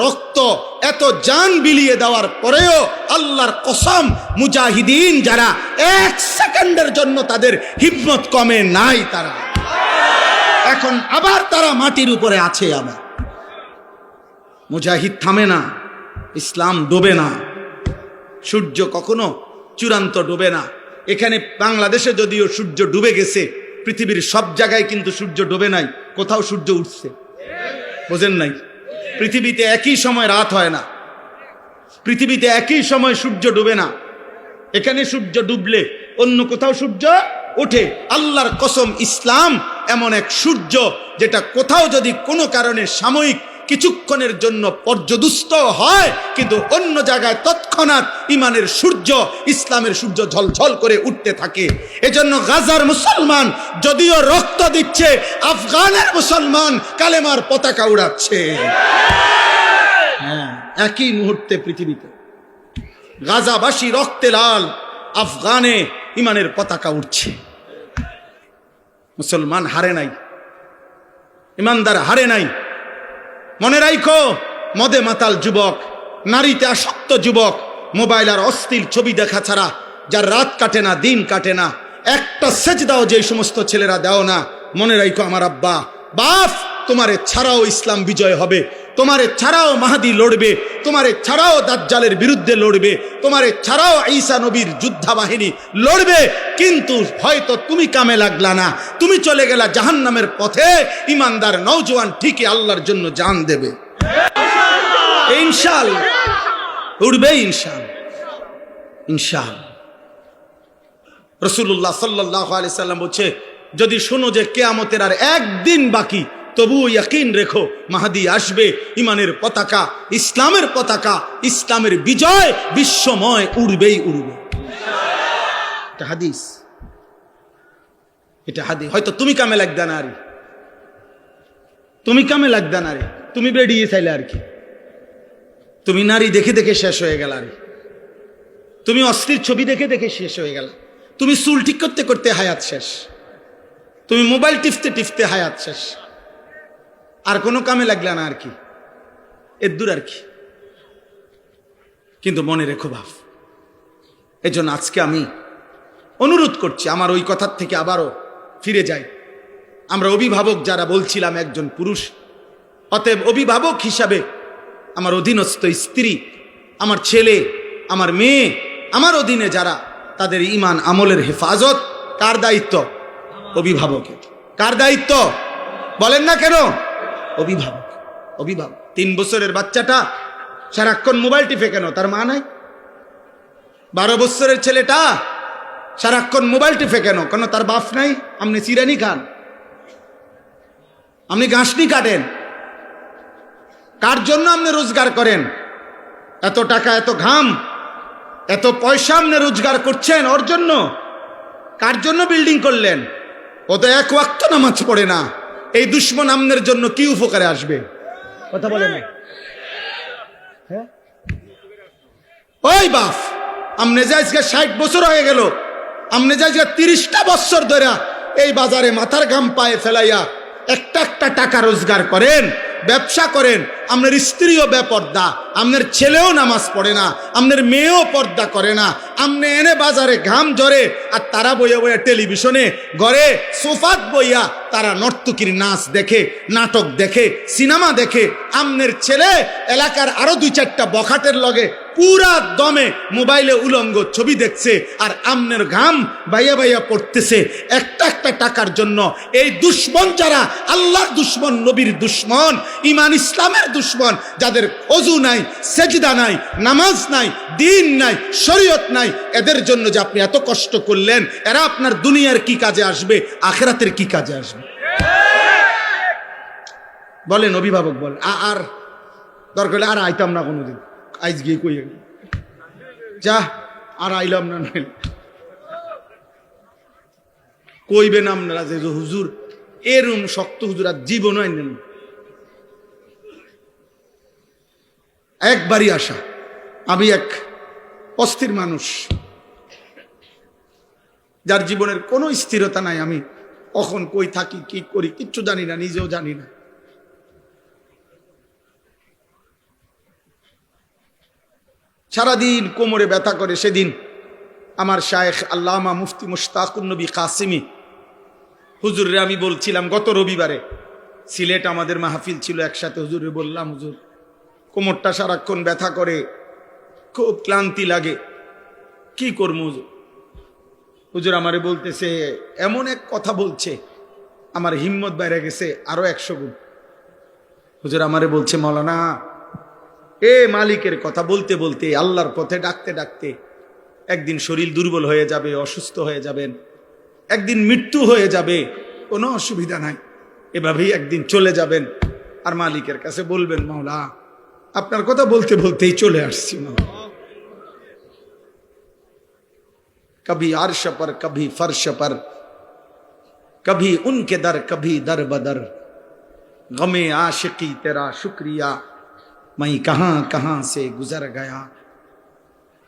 রক্ত এত জান বিলিয়ে দেওয়ার পরেও আল্লাহর কসম মুজাহিদিন যারা এক সেকেন্ডের জন্য তাদের হিম্মত কমে নাই, তারা এখন আবার তারা মাটির উপরে আছে। আবার মুজাহিদ থামে না, ইসলাম ডোবে না, সূর্য কখনো চূড়ান্ত ডোবে না। এখানে বাংলাদেশে যদিও সূর্য ডুবে গেছে, পৃথিবীর সব জায়গায় কিন্তু সূর্য ডোবে নাই, কোথাও সূর্য উঠছে। বোঝেন নাই? পৃথিবীতে একই সময় রাত হয় না, পৃথিবীতে একই সময় সূর্য ডুবে না। এখানে সূর্য ডুবলে অন্য কোথাও সূর্য ওঠে। আল্লাহর কসম, ইসলাম এমন এক সূর্য যেটা কোথাও যদি কোনো কারণে সাময়িক কিছুক্ষণের জন্য পর্যদুস্ত হয়, কিন্তু অন্য জায়গায় তৎক্ষণাৎ ইমানের সূর্য, ইসলামের সূর্য ঝলঝল করে উঠতে থাকে। এজন্য গাজার মুসলমান যদিও রক্ত দিচ্ছে, আফগানের মুসলমান কালেমার পতাকা উড়াচ্ছে। হ্যাঁ, একই মুহূর্তে পৃথিবীতে গাজাবাসী রক্তে লাল, আফগানে ইমানের পতাকা উঠছে। মুসলমান হারে নাই, ইমানদার হারে নাই। মনে রাখো, মদে মাতাল যুবক, নারীতে আসক্ত যুবক, মোবাইল আর অশ্লীল ছবি দেখা ছাড়া যার রাত কাটে না, দিন কাটে না, একটা সেজদাও যে সমস্ত ছেলেরা দাও না, মনে রাখো আমার আব্বা বাপ, তোমারে ছাড়াও ইসলাম বিজয় হবে, তোমারে ছাড়াও মাহাদি লড়বে, তোমারে ছাড়াও দাজ্জালের বিরুদ্ধে লড়বে, তোমারে ছাড়াও ঈসা নবীর যোদ্ধা বাহিনী লড়বে। কিন্তু হয়তো তুমি কামে লাগলা না, তুমি চলে গেলা জাহান্নামের পথে। ইমানদার নওজোয়ান ঠিকই আল্লাহর জন্য জান দেবে, ইনশাআল্লাহ উঠবে, ইনশাআল্লাহ ইনশাআল্লাহ। রাসূলুল্লাহ সাল্লাল্লাহু আলাইহি সাল্লাম বলছে, যদি শোনো যে কিয়ামতের আর একদিন বাকি, তবুও ইয়াকিন রেখো মাহদি আসবে, ইমানের পতাকা, ইসলামের পতাকা, ইসলামের বিজয় বিশ্বময় উড়বেই উড়বে। এটা হাদিস, এটা হাদিস। হয়তো তুমি কামে লাগদা না, আরে তুমি কামে লাগদা না, রে তুমি বেরিয়ে চাইলে আর কি, তুমি নারী দেখে দেখে শেষ হয়ে গেল, আরে তুমি অশ্লীল ছবি দেখে দেখে শেষ হয়ে গেল, তুমি চুল ঠিক করতে করতে হায়াত শেষ, তুমি মোবাইল টিপতে টিপতে হায়াত শেষ, আর কোনো কামে লাগলা না আর কি, এর দূর আর কি। কিন্তু মনে রেখো বাপ, এই জন্য আজকে আমি অনুরোধ করছি, আমার ওই কথার থেকে আবারও ফিরে যাই। আমরা অভিভাবক যারা বলছিলাম, একজন পুরুষ, অতএব অভিভাবক হিসাবে আমার অধীনস্থ স্ত্রী, আমার ছেলে, আমার মেয়ে, আমার অধীনে যারা, তাদের ঈমান আমলের হেফাজত কার দায়িত্ব? অভিভাবকের। কার দায়িত্ব বলেন না কেন? অভিভাবক। অভিভাবক। 3 বছরের বাচ্চাটা সারাক্ষণ মোবাইল টিপে কেন? তার মা নাই? 12 বছরের ছেলেটা সারাক্ষণ মোবাইল টিপে কেন? কেন তার বাপ নাই? আপনি চিরানি খান, আপনি ঘাসনি কাটেন, কার জন্য আপনি রোজগার করেন? এত টাকা, এত ঘাম, এত পয়সা আপনি রোজগার করছেন ওর জন্য? কার জন্য বিল্ডিং করলেন? ও তো 1 ওয়াক্ত নামাজ পড়ে না। এই দুশ্মন আমনের জন্য কি উপকারে আসবে? কথা বলেন। হ্যাঁ, ওই বাপ, আমনে যে আজকে 60 বছর হয়ে গেল, আমনে যে আজকে 30টা বছর ধরে এই বাজারে মাথার ঘাম পায়ে ফেলাইয়া একটা একটা টাকা রোজগার করেন, ব্যবসা করেন, আপনার স্ত্রীও বেপর্দা, আপনার ছেলেও নামাজ পড়ে না, আপনার মেয়েও পর্দা করে না, আপনি এনে বাজারে ঘাম ঝরে, আর তারা বইয়া বইয়া টেলিভিশনে ঘরে সোফাত বইয়া তারা নর্তকীর নাচ দেখে, নাটক দেখে, সিনেমা দেখে। আপনার ছেলে এলাকার আরো 2-4টা বখাটের লগে পুরা দমে মোবাইলে উলঙ্গ ছবি দেখছে, আর আমনের ঘাম বাইয়া বাইয়া পড়তেছে একটা একটা টাকার জন্য। এই দুশ্মন যারা, আল্লাহর দুশ্মন, নবীর দুশ্মন, ইমান ইসলামের দুশ্মন, যাদের ওযু নাই, সেজদা নাই, নামাজ নাই, দিন নাই, শরীয়ত নাই, এদের জন্য যে আপনি এত কষ্ট করলেন, এরা আপনার দুনিয়ার কি কাজে আসবে, আখিরাতের কি কাজে আসবে? বলেন অভিভাবক, বল। আর দরকার হলে আর আইতাম না কোনোদিন, আইজ গিয়ে কই যা, আর আইলাম না। কইবেন আপনারা যে হুজুর এরম শক্ত হুজুর আর জীবন আইনেন। একবারই আসা, আমি এক অস্থির মানুষ, যার জীবনের কোনো স্থিরতা নাই। আমি কখন কই থাকি, কি করি কিচ্ছু জানি না, নিজেও জানি না। সারাদিন কোমরে ব্যথা করে। সেদিন আমার শায়েখ আল্লামা মুফতি মুশতাকুন নবী কাসিমি হুজুরে আমি বলছিলাম, গত রবিবারে সিলেট আমাদের মাহফিল ছিল একসাথে, হুজুরে বললাম, হুজুর কোমরটা সারাক্ষণ ব্যথা করে, খুব ক্লান্তি লাগে, কি করবো হুজুর? হুজুর আমারে বলতেছে, এমন এক কথা বলছে আমার হিম্মত বাইরে গেছে আরো 100 গুণ। হুজুর আমারে বলছে, মাওলানা এ মালিকের কথা বলতে বলতে, আল্লাহর পথে ডাকতে ডাকতে একদিন শরীর দুর্বল হয়ে যাবে, অসুস্থ হয়ে যাবেন, একদিন মৃত্যু হয়ে যাবে, কোনো অসুবিধা নাই, এভাবেই একদিন চলে যাবেন। আর মালিকের কাছে বলবেন, মাওলা আপনার কথা বলতে বলতেই চলে আসছি মাওলা। कभी अर्श पर कभी फर्श पर, कभी उनके दर कभी दर बदर, गमे आशिकी तेरा शुक्रिया मैं कहां कहां से गुजर गया,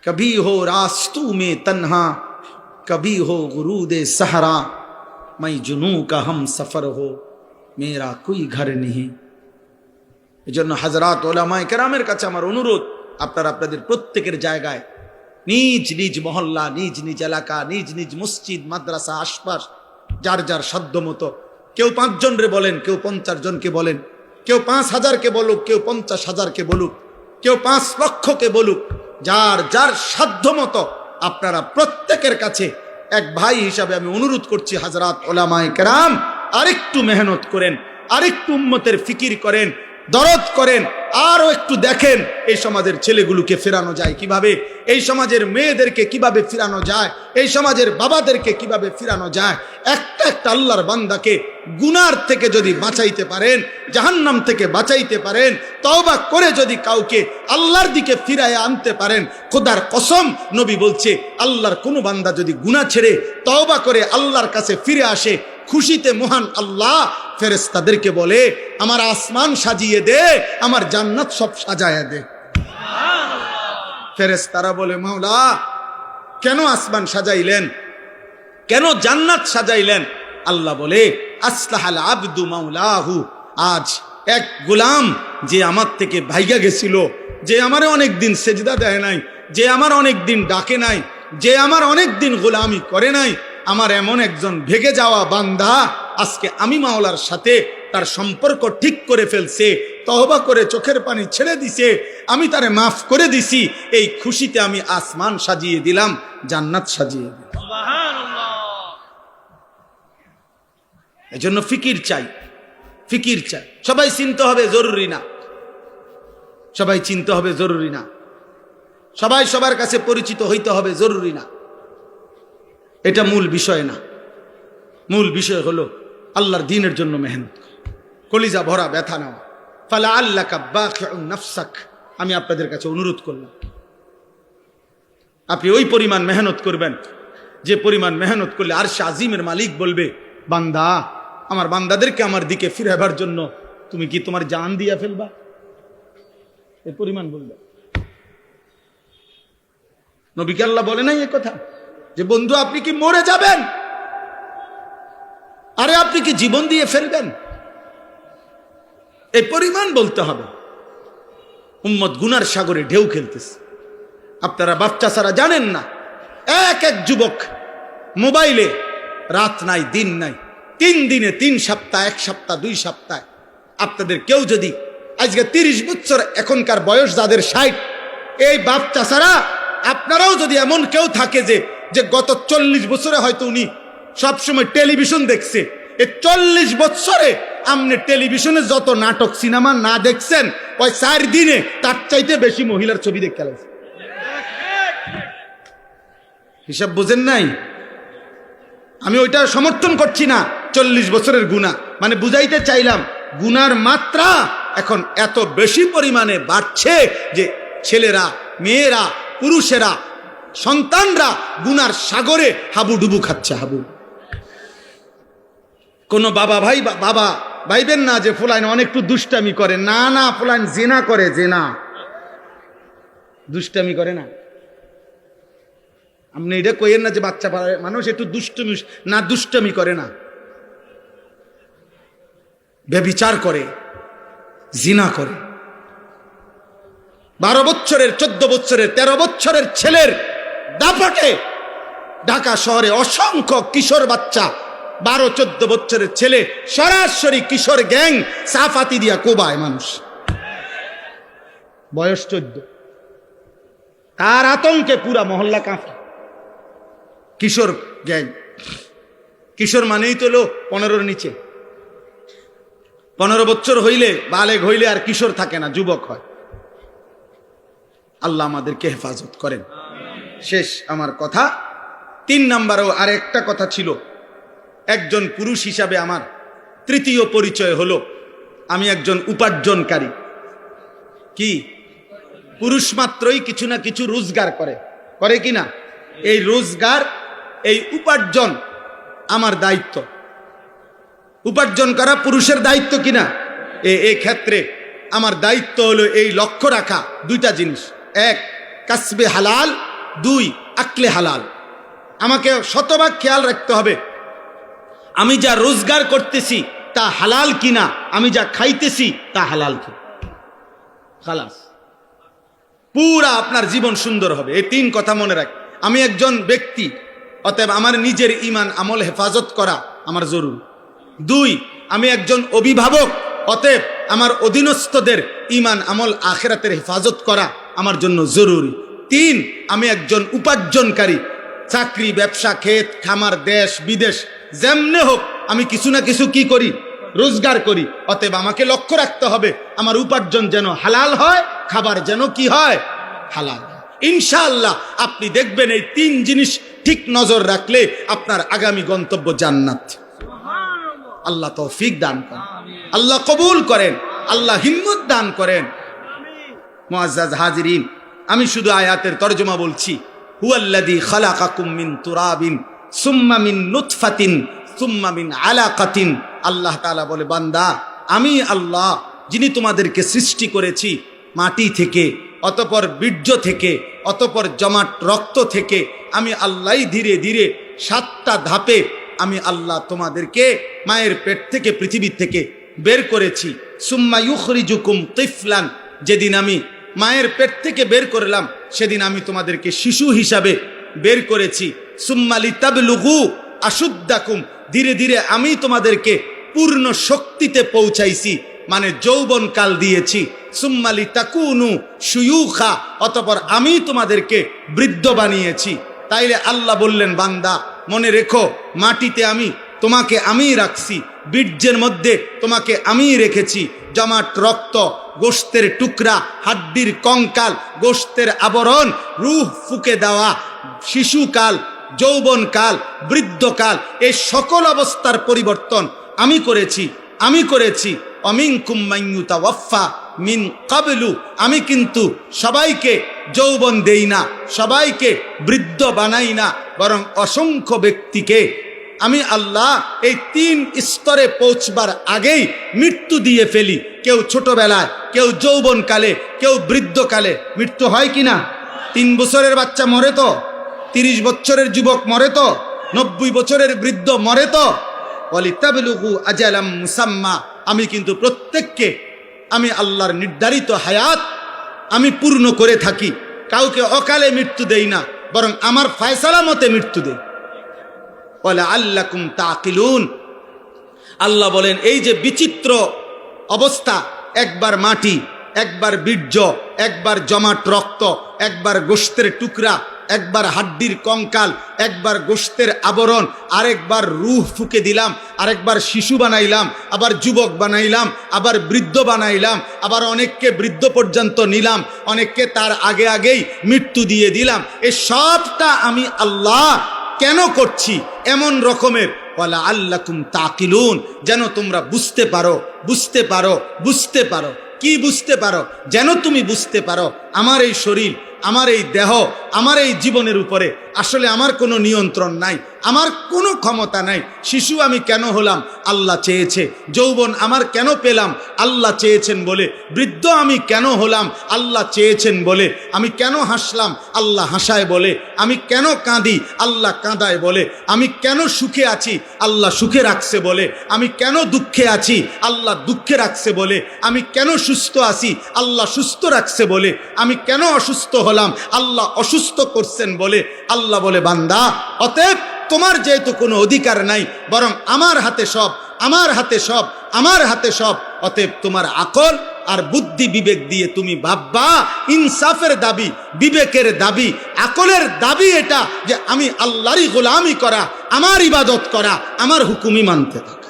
कभी हो रास्तू में तन्हा कभी हो गुरूद सहरा, मैं जुनू का हम सफर हो मेरा कोई घर नहीं। এজন্য হযরত উলামায়ে কেরামের কাছে আমার অনুরোধ, আপনারা আপনাদের প্রত্যেকের জায়গায় নিজ নিজ মহল্লা, নিজ নিজ এলাকা, নিজ নিজ মসজিদ মাদ্রাসা আশপাশ যার যার সাধ্য মতো, কেউ 5 জনরে বলেন, কেউ 50 জনকে বলেন, কেউ 5000কে বলুক, কেউ 50,000কে বলুক, কেউ 5 লক্ষকে বলুক, যার যার সাধ্য মতো আপনারা প্রত্যেকের কাছে এক ভাই হিসাবে আমি অনুরোধ করছি, হযরত উলামায়ে কেরাম আরেকটু মেহনত করেন, আরেকটু উম্মতের ফিকির করেন, দরদ করেন, আরো একটু দেখেন এই সমাজের ছেলেগুলোকে ফেরানো যায় কিভাবে, এই সমাজের মেয়েদেরকে কিভাবে ফিরানো যায়, এই সমাজের বাবাদেরকে কিভাবে ফিরানো যায়। একটা একটা আল্লাহর বান্দাকে গুনার থেকে যদি বাঁচাইতে পারেন, জাহান্নাম থেকে বাঁচাইতে পারেন, তওবা করে যদি কাউকে আল্লাহর দিকে ফিরায় আনতে পারেন, খোদার কসম নবী বলছে, আল্লাহর কোনো বান্দা যদি গুনাহ ছেড়ে তওবা করে আল্লাহর কাছে ফিরে আসে, খুশিতে মহান আল্লাহ ফেরেশতাদেরকে বলে, আমার আসমান সাজিয়ে দে, আমার জান্নাত সব সাজায়া দে। ফেরেশতারা বলে, মাওলা কেন আসমান সাজাইলেন, কেন জান্নাত সাজাইলেন? আল্লাহ বলে, আসলাহাল আবদু মাওলাহু, আজ এক গোলাম যে আমার থেকে ভাইগা গেছিল, যে আমারে অনেক দিন সেজদা দেয় নাই, যে আমার অনেক দিন ডাকে নাই, যে আমার অনেক দিন গোলামি করে নাই, আমার এমন একজন ভেগে যাওয়া বান্দা আজকে আমি মাওলার সাথে তার সম্পর্ক ঠিক করে ফেলছে, তওবা করে চোখের পানি ছেড়ে দিছে, আমি তারে মাফ করে দিছি, এই খুশিতে আমি আসমান সাজিয়ে দিলাম, জান্নাত সাজিয়ে দিলাম। এজন্য ফিকির চাই, ফিকির চাই। সবাই চিনতে হবে জরুরি না, সবাই চিনতে হবে জরুরি না, সবাই সবার কাছে পরিচিত হইতে হবে জরুরি না, এটা মূল বিষয় না। মূল বিষয় হলো আল্লাহর দ্বীনের জন্য মেহনত করা, কলিজা ভরা ব্যথা নেওয়া। ফালা আল্লাকা বাখিউন নাফসাক, আমি আপনাদের কাছে অনুরোধ করলাম, আপনি ওই পরিমাণ মেহনত করবেন যে পরিমাণ মেহনত করলে আরশে আজিমের মালিক বলবে, বান্দা আমার বান্দাদেরকে আমার দিকে ফিরাবার জন্য তুমি কি তোমার জান দিয়া ফেলবা, এই পরিমাণ বলবে। নবীকে আল্লাহ বলে নাই এই কথা যে বন্ধু আপনি কি মরে যাবেন, আরে আপনি কি জীবন দিয়ে ফেলবেন, এই পরিমাণ বলতে হবে। উম্মত গুনার সাগরে ঢেউ খেলতেছে, আপনারা বাচ্চা ছাড়া জানেন না, এক এক যুবক মোবাইলে রাত নাই দিন নাই, 3 দিনে 3 সপ্তাহ, 1 সপ্তাহ 2 সপ্তাহ। আপনাদের কেউ যদি আজকে 30 বছর এখনকার বয়স যাদের 60, এই বাচ্চা ছাড়া আপনারাও যদি এমন কেউ থাকে যে গত 40 বছরে হয়তো উনি সবসময় টেলিভিশন দেখছে, এই 40 বছরে আপনি টেলিভিশনে যত নাটক সিনেমা না দেখছেন, ওই 4 দিনে তার চাইতে বেশি মহিলার ছবি দেখতে লাগছে। হিসাব বুঝেন নাই? আমি ওইটা সমর্থন করছি না, 40 বছরের গুনাহ, মানে বুঝাইতে চাইলাম গুনার মাত্রা এখন এত বেশি পরিমাণে বাড়ছে যে ছেলেরা, মেয়েরা, পুরুষেরা, সন্তানরা গুনার সাগরে হাবুডুবু খাচ্ছে। হাবু কোন বাবা ভাইবেন না যে ফুলাইন অনেকটু দুষ্টামি করে, না না, ফুলাইন জেনা করে, জেনা, দুষ্টামি করে না। আপনি এটা কইেন না যে বাচ্চা মানুষ একটু দুষ্টমি, না দুষ্টামি করে না, ব্যভিচার করে, জিনা করে। 12 বছরের, 14 বছরের, 13 বছরের ছেলের দাপটে ঢাকা শহরে অসংখ্য কিশোর বাচ্চা, 12-14 বছরের ছেলে সরাসরি কিশোর গ্যাং সাফাতি দিয়া কোবায় মানুষ, বয়স 14। তার আতঙ্কে পুরা মহল্লা কাঁপে। কিশোর গ্যাং, কিশোর মানেই তো লোক 15-র নিচে। 15 বছর হইলে, বালেগ হইলে আর কিশোর থাকে না, যুবক হয়। আল্লাহ আমাদেরকে হেফাজত করেন। শেষ আমার কথা। 3 নাম্বারও আরেকটা কথা ছিল। একজন পুরুষ হিসাবে আমার তৃতীয় পরিচয় হলো আমি একজন উপার্জনকারী। কি? পুরুষ মাত্রই কিছু না কিছু রোজগার করে, করে কি না? এই রোজগার, এই উপার্জন আমার দায়িত্ব। উপার্জন করা পুরুষের দায়িত্ব কিনা? এই ক্ষেত্রে আমার দায়িত্ব হলো এই লক্ষ্য রাখা 2টা জিনিস। 1 কাসবে হালাল, 2 আকলে হালাল। আমাকে শতভাগ খেয়াল রাখতে হবে আমি যা রোজগার করতেছি তা হালাল কিনা, আমি যা খাইতেছি তা হালাল কিনা। খালাস, পুরা আপনার জীবন সুন্দর হবে। এই 3 কথা মনে রাখ। আমি একজন ব্যক্তি, অতএব আমার নিজের ঈমান আমল হেফাজত করা আমার জরুরি। 2 আমি একজন অভিভাবক, অতএব আমার অধীনস্থদের ঈমান আমল আখিরাতের হেফাজত করা আমার জন্য জরুরি। 3 আমি একজন উপার্জনকারী, চাকরি, ব্যবসা, ক্ষেত খামার, দেশ বিদেশ যেমনে হোক আমি কিছু না কিছু কি করি? রোজগার করি। অতএব আমাকে লক্ষ্য রাখতে হবে আমার উপার্জন যেন হালাল হয়, খাবার যেন কি হয়? হালাল। ইনশাআল্লাহ আপনি দেখবেন এই 3 জিনিস ঠিক নজর রাখলে আপনার আগামী গন্তব্য জান্নাত। আল্লাহ তৌফিক দান করেন, আল্লাহ কবুল করেন, আল্লাহ হিম্মত দান করেন। মুআজ্জাজ হাজিরিন, আমি শুধু আয়াতের তরজমা বলছি। হুয়াল্লাযী খালাকাকুম মিন তুরাবিন সুম্মা মিন নুতফাতিন সুম্মা মিন আলাকাতিন। আল্লাহ তাআলা বলে, বান্দা আমি আল্লাহ যিনি তোমাদেরকে সৃষ্টি করেছি মাটি থেকে, অতঃপর বীর্য থেকে, অতঃপর জমাট রক্ত থেকে। আমি আল্লাহই ধীরে ধীরে 7টা ধাপে আমি আল্লাহ তোমাদেরকে মায়ের পেট থেকে, পৃথিবী থেকে বের করেছি। সুম্মা ইউখরিজুকুম তিফলান, যেদিন আমি মায়ের পেট থেকে বের করলাম সেদিন আমি তোমাদেরকে শিশু হিসাবে বের করেছি। সুম্মা লিতাবলুগু আশুদ্দাকুম, ধীরে ধীরে আমি তোমাদেরকে পূর্ণ শক্তিতে পৌঁছাইছি, মানে যৌবন কাল দিয়েছি। সুম্মা লিতাকুনু শুয়ুখা, অতঃপর আমি তোমাদেরকে বৃদ্ধ বানিয়েছি। তাইলে আল্লাহ বললেন, বান্দা মনে রেখো, মাটিতে আমি তোমাকে আমি রাখছি, বীর্যের মধ্যে তোমাকে আমি রেখেছি, জমাট রক্ত, গোশতের টুকরা, হাড্ডির কঙ্কাল, গোশতের আবরণ, রূহ ফুকে দেওয়া, শিশুকাল, যৌবনকাল, বৃদ্ধকাল, এই সকল অবস্থার পরিবর্তন আমি করেছি। আমি করেছি অমিনকুম মান ইউতাওয়াফা মিন ক্বাবলু, আমি কিন্তু সবাইকে যৌবন দেই না, সবাইকে বৃদ্ধ বানাই না, বরং অসংখ্য ব্যক্তিকে আমি আল্লাহ এই 3 স্তরে পৌঁছবার আগেই মৃত্যু দিয়ে ফেলি। কেউ ছোটবেলায়, কেউ যৌবনকালে, কেউ বৃদ্ধকালে। মৃত্যু হয় কিনা? 3 বছরের বাচ্চা মরে তো, 30 বছরের যুবক মরে তো, 90 বছরের বৃদ্ধ মরে তো। ওয়ালিতাবলুগু আজালাম মুসাম্মা, আমি কিন্তু প্রত্যেককে আমি আল্লাহর নির্ধারিত হায়াত আমি পূর্ণ করে থাকি। কাউকে অকালে মৃত্যু দেই না, বরং আমার ফয়সালা মতে মৃত্যু দেই। ওয়ালা আল্লাকুম তাকিলুন, আল্লাহ বলেন এই যে বিচিত্র অবস্থা, একবার মাটি, একবার বীর্য, একবার জমাট রক্ত, একবার গোশতের টুকরা, একবার হাড্ডির কঙ্কাল, একবার গোশতের আবরণ, আরেকবার রূহ ফুকে দিলাম, আরেকবার শিশু বানাইলাম, আবার যুবক বানাইলাম, আবার বৃদ্ধ বানাইলাম, আবার অনেককে বৃদ্ধ পর্যন্ত নিলাম, অনেককে তার আগে আগেই মৃত্যু দিয়ে দিলাম। এই সবটা আমি আল্লাহ কেন করছি? এমন রকমের ওয়ালা আল্লাকুম তাকিলুন, যেন তোমরা বুঝতে পারো, বুঝতে পারো, বুঝতে পারো। কি বুঝতে পারো? যেন তুমি বুঝতে পারো আমার এই শরীর, আমার এই দেহ, আমার এই জীবনের উপরে আসলে আমার কোনো নিয়ন্ত্রণ নাই। আমার কোনো ক্ষমতা নাই। শিশু আমি কেন হলাম? আল্লাহ চেয়েছে। যৌবন আমার কেন পেলাম? আল্লাহ চেয়েছেন বলে। বৃদ্ধ আমি কেন হলাম? আল্লাহ চেয়েছেন বলে। আমি কেন হাসলাম? আল্লাহ হাসায় বলে। আমি কেন কাঁদি? আল্লাহ কাঁদায় বলে। আমি কেন সুখে আছি? আল্লাহ সুখে রাখছে বলে। আমি কেন দুঃখে আছি? আল্লাহ দুঃখে রাখছে বলে। আমি কেন সুস্থ আছি? আল্লাহ সুস্থ রাখছে বলে। আমি কেন অসুস্থ হলাম? আল্লাহ অসুস্থ করছেন বলে। আল্লাহ বলে, বান্দা, অতএব তোমার যেহেতু কোনো অধিকার নাই, বরং আমার হাতে সব, আমার হাতে সব, আমার হাতে সব, অতএব তোমার আকল আর বুদ্ধি বিবেক দিয়ে তুমি ভাববা। ইনসাফের দাবি, বিবেকের দাবি, আকলের দাবি এটা যে আমি আল্লাহরই গোলামি করা, আমার ইবাদত করা, আমার হুকুমই মানতে থাকা।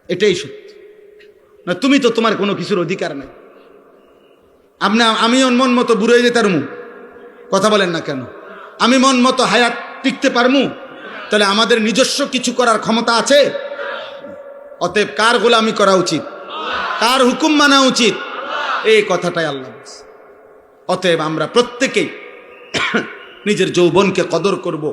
এটাই সত্য। না, তুমি তো তোমার কোনো কিছুর অধিকার নাই। আমি মন মতো বুড়ে যেতে পারমু, কথা বলেন না কেন? আমি মন মতো হায়াত টিকতে পারমু? তাহলে আমাদের নিজস্ব কিছু করার ক্ষমতা আছে? অতএব কার গোলামি করা উচিত? কার হুকুম মানা উচিত? এই কথাটাই আল্লাহ বলছে। অতএব আমরা প্রত্যেকেই নিজের যৌবনকে কদর করব,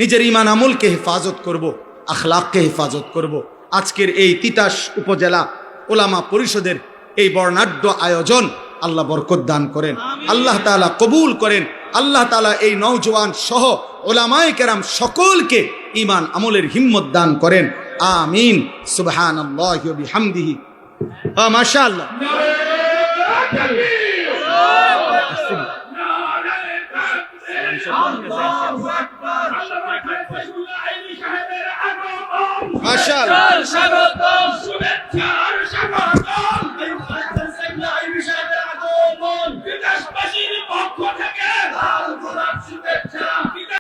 নিজের ঈমান আমলকে হেফাজত করব, আখলাককে হেফাজত করব। আজকের এই তিতাস উপজেলা ওলামা পরিষদের এই বর্ণাঢ্য আয়োজন আল্লাহ বরকত দান করেন, আল্লাহ তাআলা কবুল করেন। আল্লাহ তাআলা এই নওজোয়ান সহ ওলামায়ে কেরাম সকলকে ঈমান আমলের হিম্মত দান করেন। আমিন। সুবহানাল্লাহি ওয়া বিহামদিহি। মাশাআল্লাহ।